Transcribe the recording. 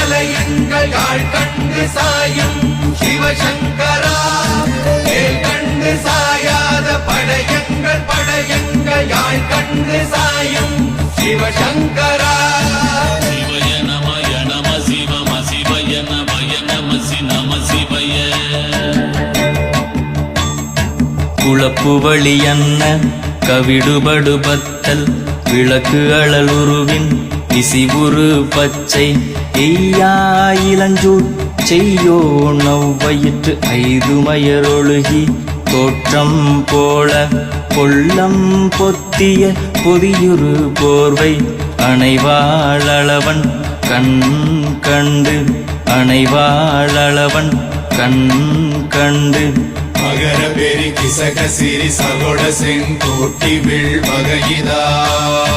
மலையங்கள் யாழ் கண்டு சாயும் சிவசங்கரா மேல் கண்டு சாயாத படையங்கள் படையங்கள் யாழ் கண்டு சாயும் சிவசங்கரா சிவய நமய நம சிவம சிவய நமய நம நம சிவய குளப்புவழி அன்ன கவிடுபடுபத்தல் விளக்கு அழலுருவின் இசிபுரு பச்சை எய்யாயிலஞ்சூட் செய்யோ நவ்வயிற்று ஐதுமயரொழுகி தோற்றம் போல கொள்ளம் பொத்திய பொதியுரு போர்வை அணைவாளவன் கண் கண்டு அணைவாளவன் கண் கண்டு மகர பெரி கிசக சிறி சகோட செங்கோட்டி வில் வகையிதாள்